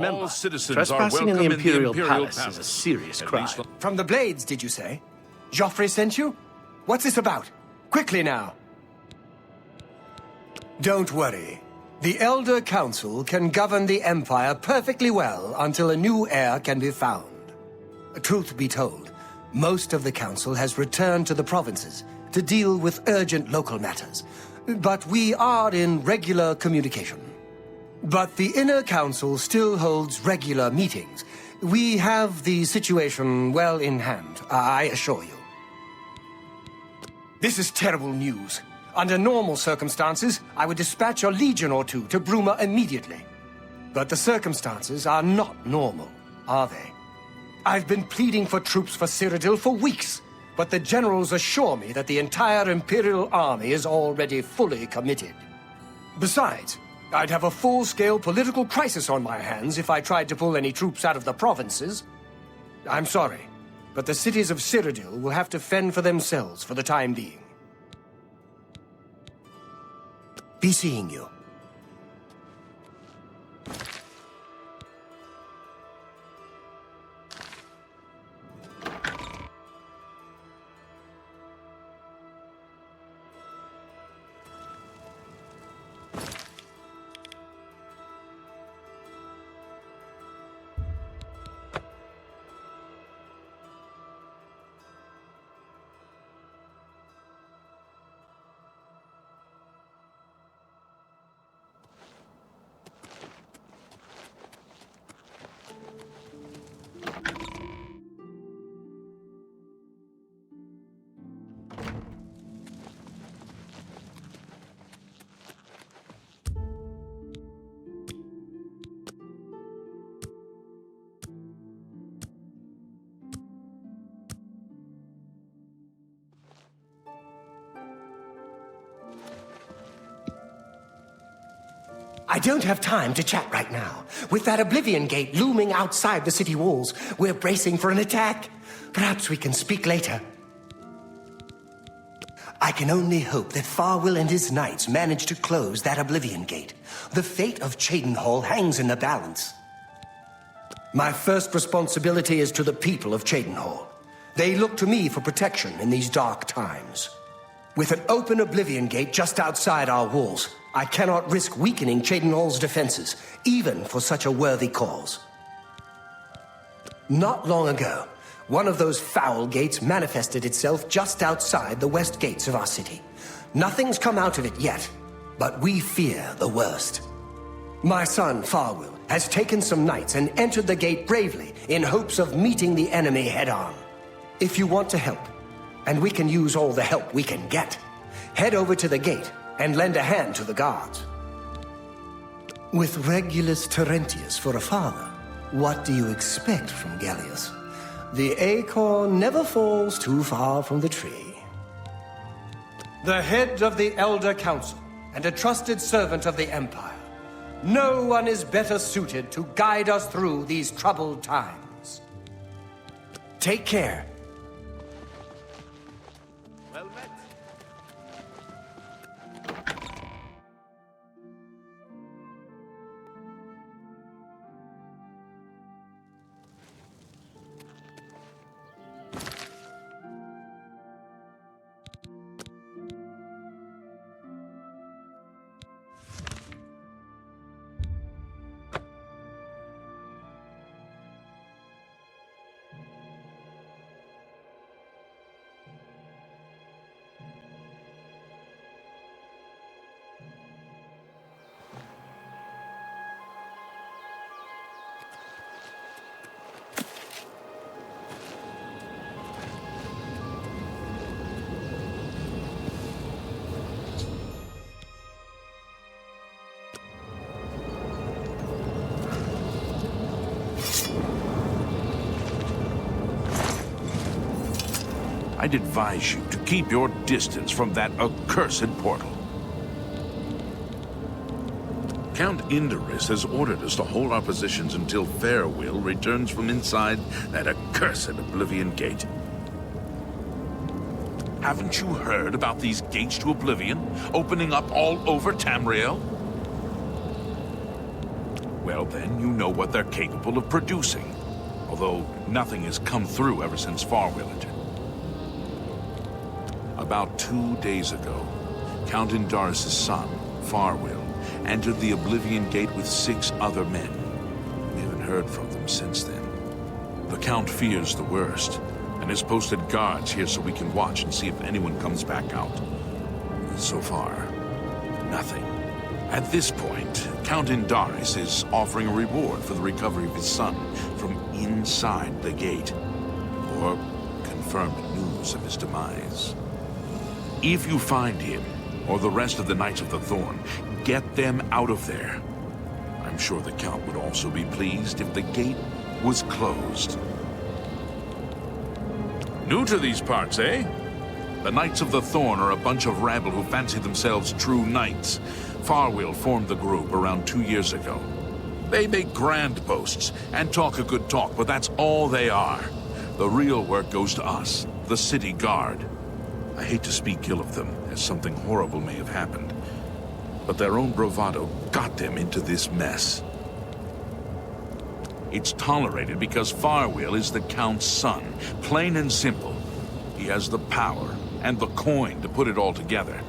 Remember, All citizens trespassing are in the welcome Imperial Palace is a serious At crime. least- From the Blades, did you say? Joffrey sent you? What's this about? Quickly now. Don't worry. The Elder Council can govern the Empire perfectly well until a new heir can be found. Truth be told, most of the Council has returned to the provinces to deal with urgent local matters. But we are in regular communication. But the Inner Council still holds regular meetings. We have the situation well in hand, I assure you. This is terrible news. Under normal circumstances, I would dispatch a legion or two to Bruma immediately. But the circumstances are not normal, are they? I've been pleading for troops for Cyrodiil for weeks, but the generals assure me that the entire Imperial army is already fully committed. Besides, I'd have a full-scale political crisis on my hands if I tried to pull any troops out of the provinces. I'm sorry, but the cities of Cyrodiil will have to fend for themselves for the time being. Be seeing you. I don't have time to chat right now. With that Oblivion gate looming outside the city walls, we're bracing for an attack. Perhaps we can speak later. I can only hope that Farwill and his knights manage to close that Oblivion gate. The fate of Cheydinhal hangs in the balance. My first responsibility is to the people of Cheydinhal. They look to me for protection in these dark times. With an open Oblivion gate just outside our walls, I cannot risk weakening Cheydinhal's defenses, even for such a worthy cause. Not long ago, one of those foul gates manifested itself just outside the west gates of our city. Nothing's come out of it yet, but we fear the worst. My son, Farwill, has taken some knights and entered the gate bravely in hopes of meeting the enemy head-on. If you want to help, and we can use all the help we can get, head over to the gate and lend a hand to the guards. With Regulus Terentius for a father, what do you expect from Gallius? The acorn never falls too far from the tree. The head of the Elder Council and a trusted servant of the Empire. No one is better suited to guide us through these troubled times. Take care. Well met. I'd advise you to keep your distance from that accursed portal. Count Indorus has ordered us to hold our positions until Farwill returns from inside that accursed Oblivion gate. Haven't you heard about these gates to Oblivion opening up all over Tamriel? Well then, you know what they're capable of producing. Although nothing has come through ever since Farwell entered. About 2 days ago, Count Indaris' son, Farwell, entered the Oblivion Gate with 6 other men. We haven't heard from them since then. The Count fears the worst, and has posted guards here so we can watch and see if anyone comes back out. So far, nothing. At this point, Count Indaris is offering a reward for the recovery of his son from inside the gate, or confirmed news of his demise. If you find him, or the rest of the Knights of the Thorn, get them out of there. I'm sure the Count would also be pleased if the gate was closed. New to these parts, eh? The Knights of the Thorn are a bunch of rabble who fancy themselves true knights. Farwell formed the group around 2 years ago. They make grand boasts and talk a good talk, but that's all they are. The real work goes to us, the city guard. I hate to speak ill of them, as something horrible may have happened. But their own bravado got them into this mess. It's tolerated because Farwell is the Count's son, plain and simple. He has the power and the coin to put it all together.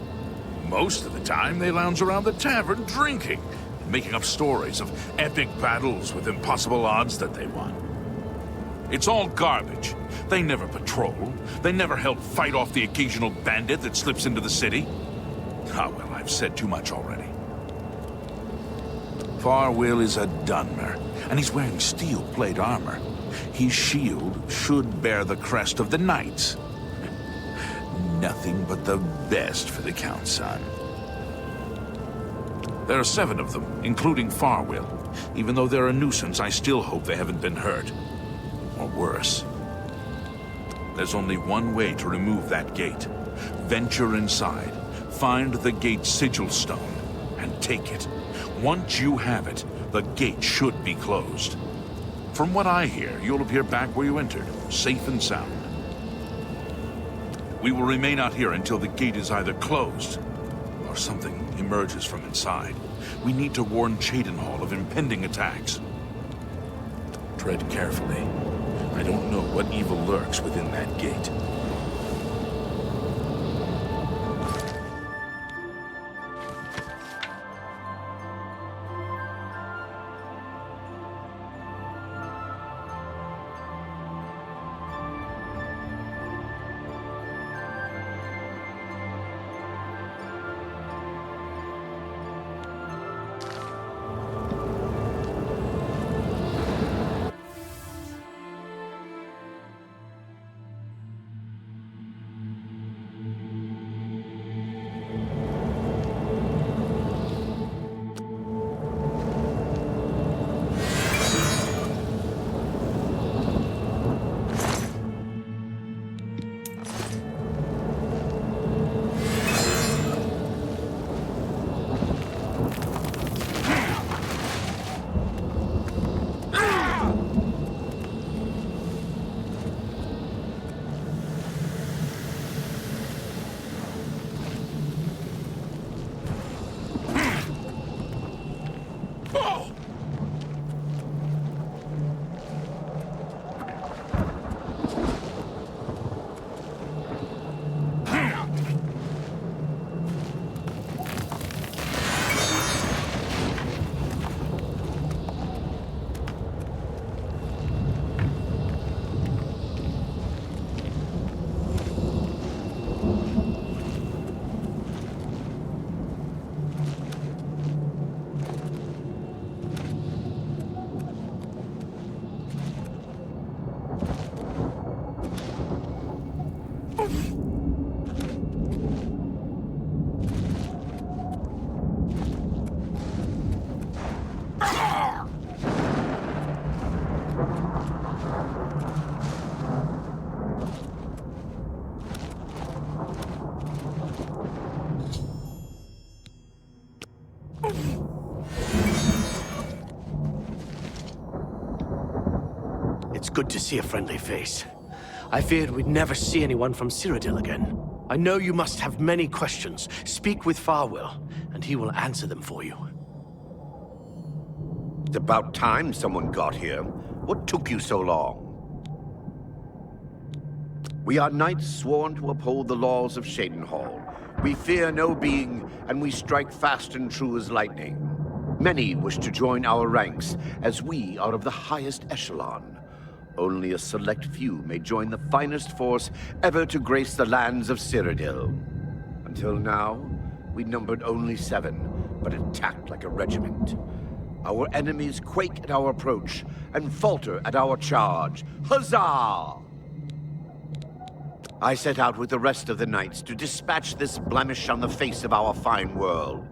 Most of the time, they lounge around the tavern drinking, making up stories of epic battles with impossible odds that they won. It's all garbage. They never patrol. They never help fight off the occasional bandit that slips into the city. Ah, well, I've said too much already. Farwell is a Dunmer, and he's wearing steel plate armor. His shield should bear the crest of the Knights. Nothing but the best for the Count's son. There are 7 of them, including Farwell. Even though they're a nuisance, I still hope they haven't been hurt. Or worse. There's only one way to remove that gate. Venture inside, find the gate sigil stone, and take it. Once you have it, the gate should be closed. From what I hear, you'll appear back where you entered, safe and sound. We will remain out here until the gate is either closed, or something emerges from inside. We need to warn Cheydinhal of impending attacks. Tread carefully. I don't know what evil lurks within that gate. It's good to see a friendly face. I feared we'd never see anyone from Cyrodiil again. I know you must have many questions. Speak with Farwell, and he will answer them for you. It's about time someone got here. What took you so long? We are knights sworn to uphold the laws of Shadenhall. We fear no being, and we strike fast and true as lightning. Many wish to join our ranks, as we are of the highest echelon. Only a select few may join the finest force ever to grace the lands of Cyrodiil. Until now, we numbered only 7, but attacked like a regiment. Our enemies quake at our approach, and falter at our charge. Huzzah! I set out with the rest of the knights to dispatch this blemish on the face of our fine world.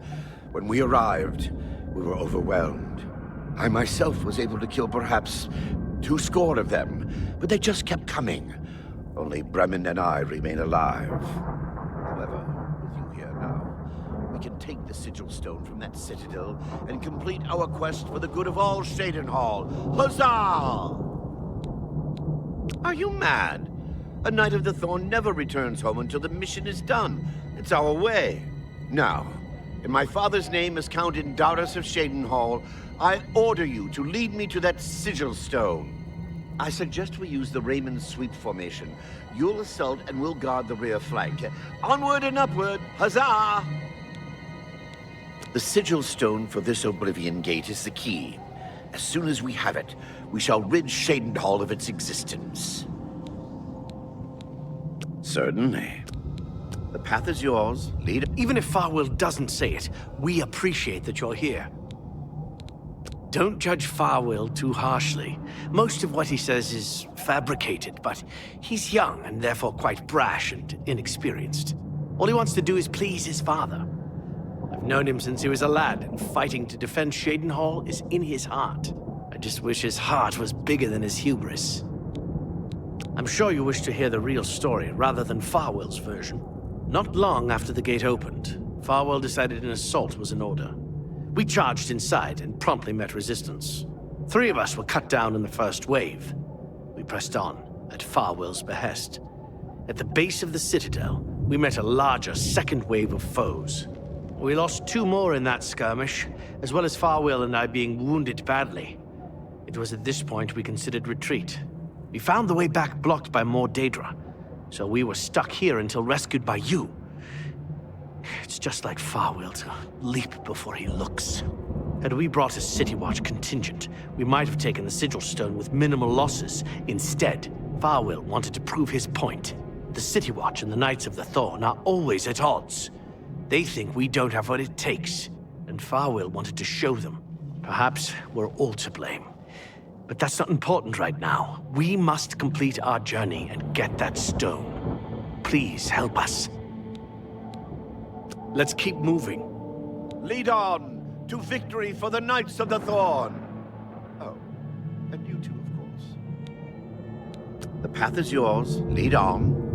When we arrived, we were overwhelmed. I myself was able to kill perhaps 2 score of them, but they just kept coming. Only Bremen and I remain alive. However, with you here now, we can take the sigil stone from that citadel and complete our quest for the good of all Shadenhall. Huzzah! Are you mad? A Knight of the Thorn never returns home until the mission is done. It's our way. Now, in my father's name as Count Indaris of Shadenhall, I order you to lead me to that sigil stone. I suggest we use the Raymond sweep formation. You'll assault and we'll guard the rear flank. Onward and upward! Huzzah! The sigil stone for this Oblivion gate is the key. As soon as we have it, we shall rid Shadenhall of its existence. Certainly. The path is yours. Lead. Even if Farwell doesn't say it, we appreciate that you're here. Don't judge Farwell too harshly. Most of what he says is fabricated, but he's young and therefore quite brash and inexperienced. All he wants to do is please his father. I've known him since he was a lad, and fighting to defend Shadenhall is in his heart. I just wish his heart was bigger than his hubris. I'm sure you wish to hear the real story rather than Farwell's version. Not long after the gate opened, Farwell decided an assault was in order. We charged inside and promptly met resistance. 3 of us were cut down in the first wave. We pressed on, at Farwell's behest. At the base of the citadel, we met a larger second wave of foes. We lost 2 more in that skirmish, as well as Farwell and I being wounded badly. It was at this point we considered retreat. We found the way back blocked by more Daedra, so we were stuck here until rescued by you. It's just like Farwell to leap before he looks. Had we brought a City Watch contingent, we might have taken the Sigil Stone with minimal losses. Instead, Farwell wanted to prove his point. The City Watch and the Knights of the Thorn are always at odds. They think we don't have what it takes, and Farwell wanted to show them. Perhaps we're all to blame. But that's not important right now. We must complete our journey and get that stone. Please help us. Let's keep moving. Lead on to victory for the Knights of the Thorn. Oh, and you too, of course. The path is yours. Lead on.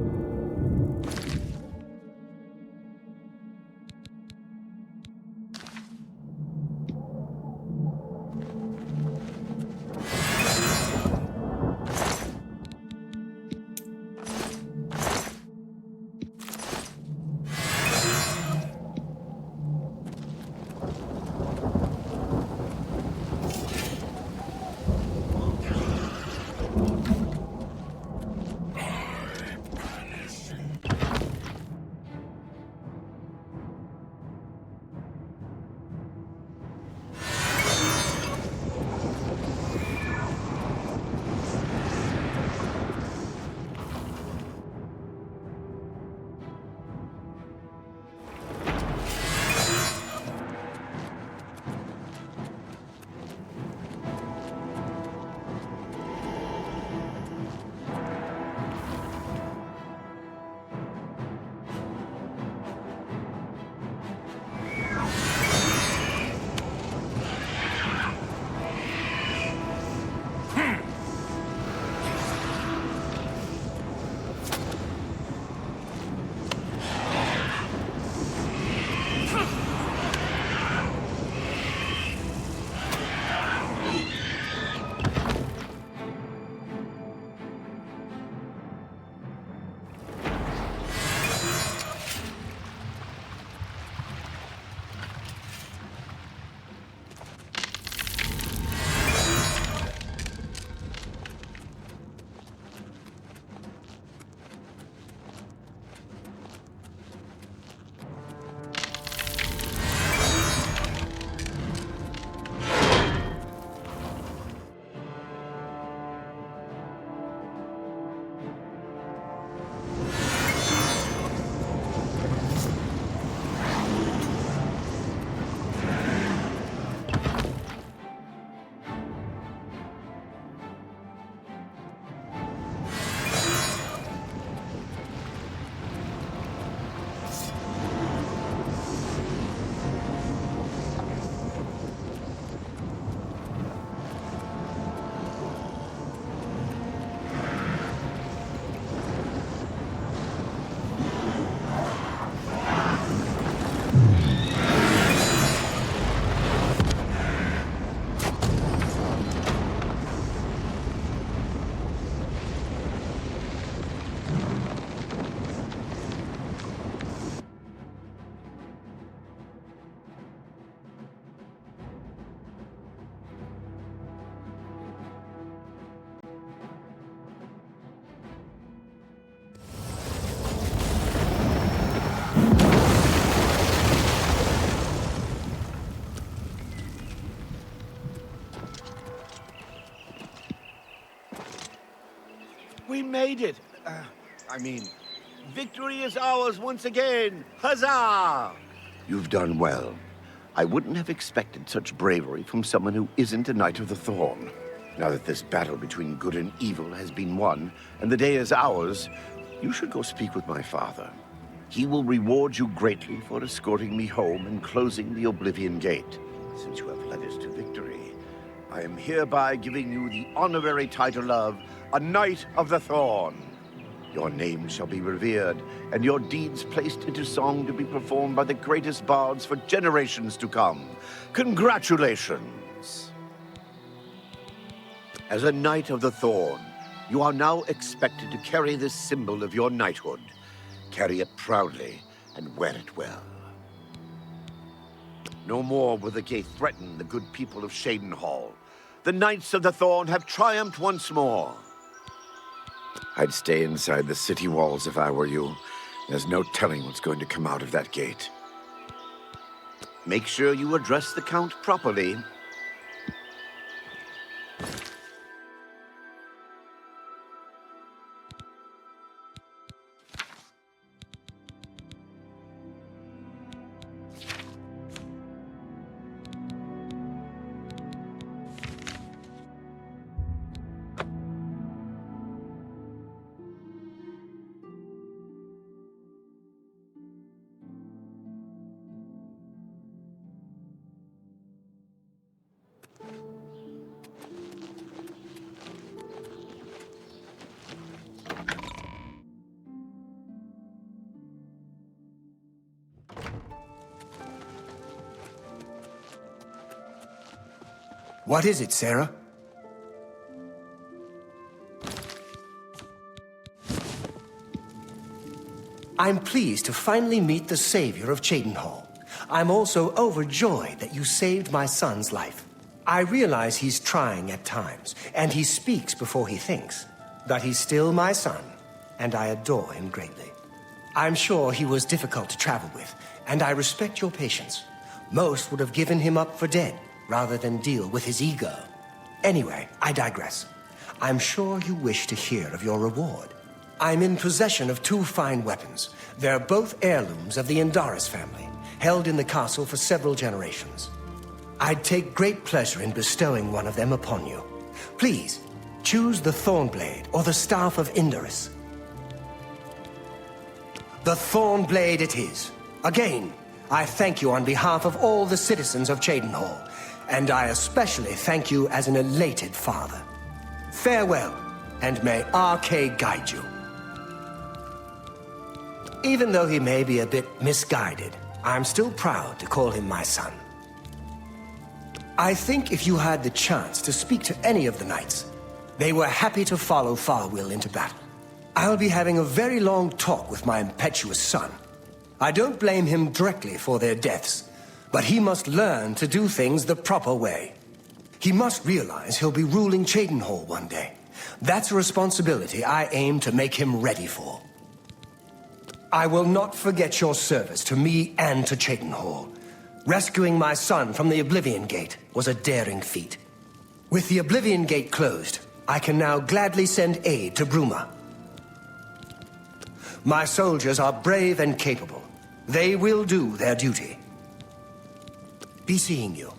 We made it. Victory is ours once again. Huzzah! You've done well. I wouldn't have expected such bravery from someone who isn't a Knight of the Thorn. Now that this battle between good and evil has been won, and the day is ours, you should go speak with my father. He will reward you greatly for escorting me home and closing the Oblivion Gate. Since you have led us to victory, I am hereby giving you the honorary title of a Knight of the Thorn. Your name shall be revered, and your deeds placed into song to be performed by the greatest bards for generations to come. Congratulations! As a Knight of the Thorn, you are now expected to carry this symbol of your knighthood. Carry it proudly and wear it well. No more will the gate threaten the good people of Shadenhall. The Knights of the Thorn have triumphed once more. I'd stay inside the city walls if I were you. There's no telling what's going to come out of that gate. Make sure you address the Count properly. What is it, Sarah? I'm pleased to finally meet the savior of Cheydinhal. I'm also overjoyed that you saved my son's life. I realize he's trying at times, and he speaks before he thinks. But he's still my son, and I adore him greatly. I'm sure he was difficult to travel with, and I respect your patience. Most would have given him up for dead, rather than deal with his ego. Anyway, I digress. I'm sure you wish to hear of your reward. I'm in possession of 2 fine weapons. They're both heirlooms of the Indaris family, held in the castle for several generations. I'd take great pleasure in bestowing one of them upon you. Please, choose the Thornblade or the Staff of Indaris. The Thornblade it is. Again, I thank you on behalf of all the citizens of Cheydinhal, and I especially thank you as an elated father. Farewell, and may RK guide you. Even though he may be a bit misguided, I'm still proud to call him my son. I think if you had the chance to speak to any of the knights, they were happy to follow Farwill into battle. I'll be having a very long talk with my impetuous son. I don't blame him directly for their deaths, but he must learn to do things the proper way. He must realize he'll be ruling Cheydinhal one day. That's a responsibility I aim to make him ready for. I will not forget your service to me and to Cheydinhal. Rescuing my son from the Oblivion Gate was a daring feat. With the Oblivion Gate closed, I can now gladly send aid to Bruma. My soldiers are brave and capable. They will do their duty. Be seeing you.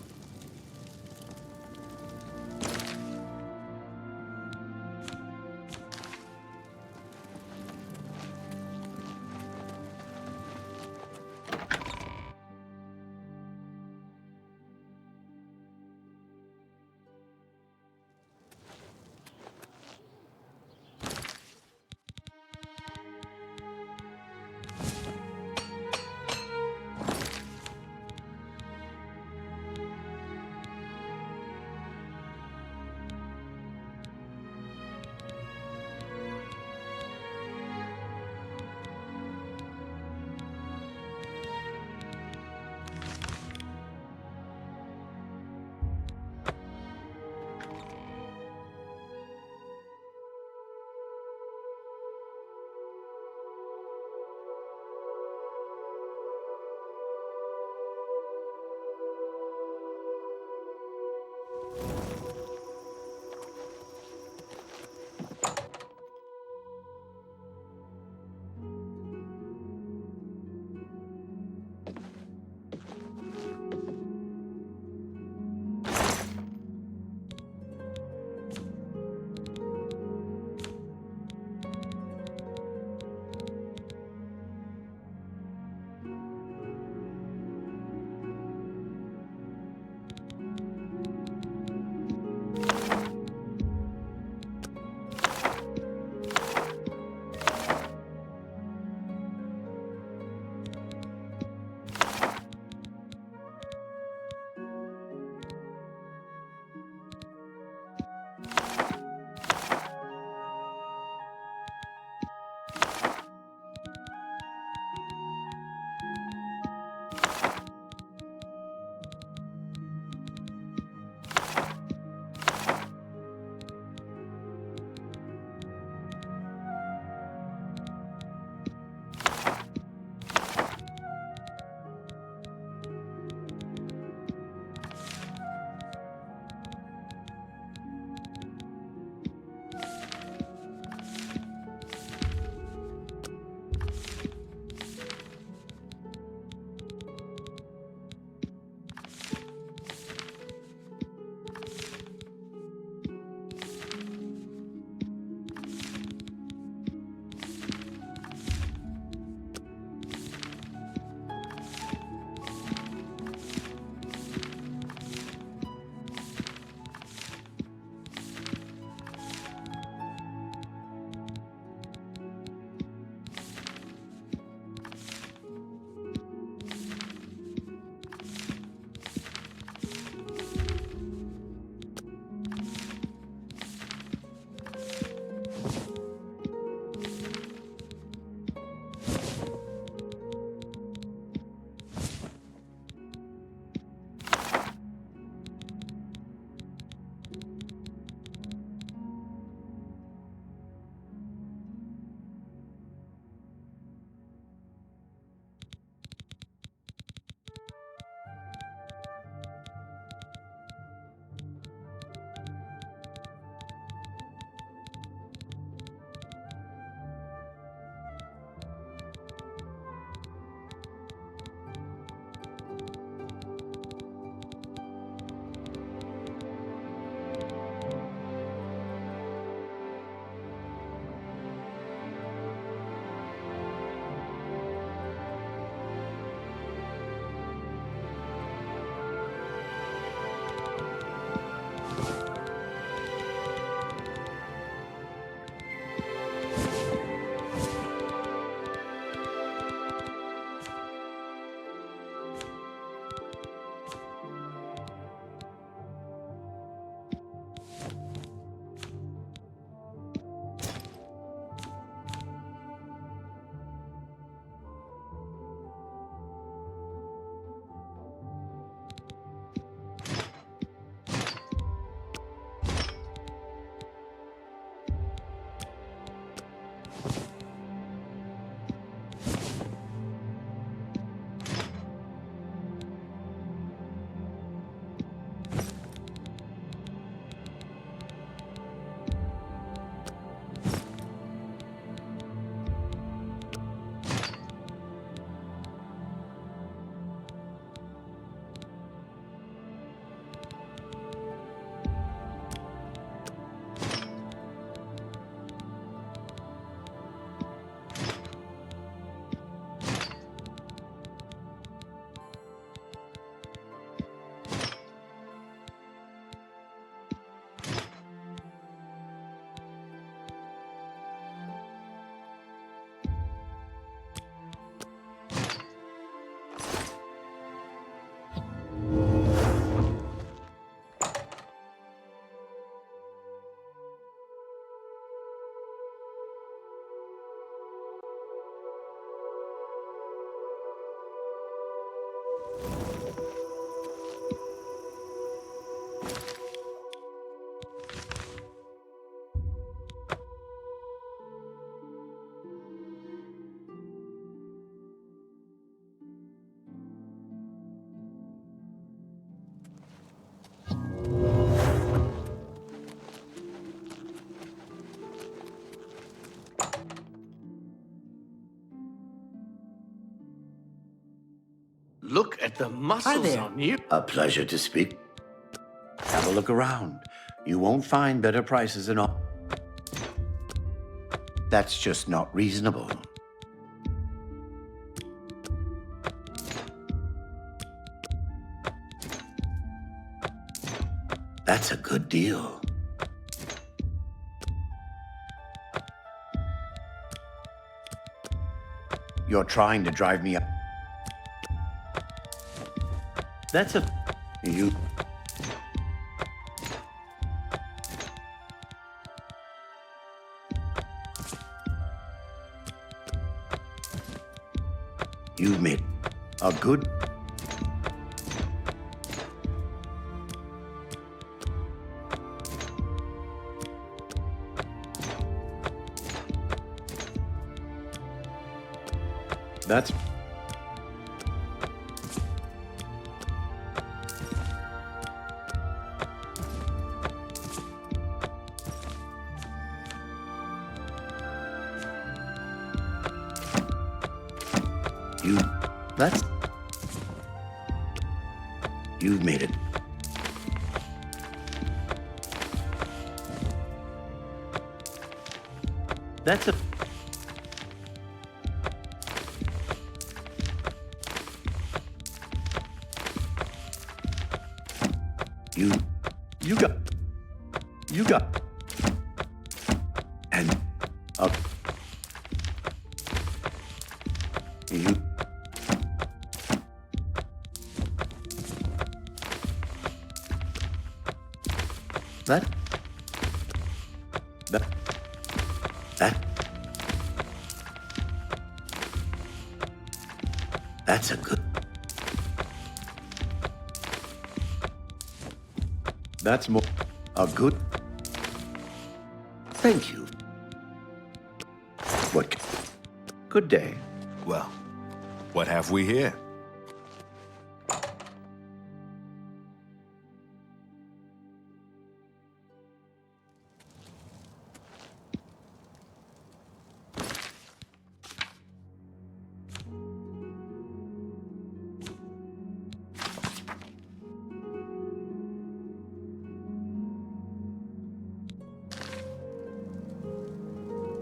Look at the muscles there. on you. A pleasure to speak. Have a look around. You won't find better prices in all. That's just not reasonable. That's a good deal. You're trying to drive me up. That's a... You... You've made a good... That's... That's... You've made it. That's a... You got... And... You... That's a good... That's more... A good... Thank you. What... Good day. Well, what have we here?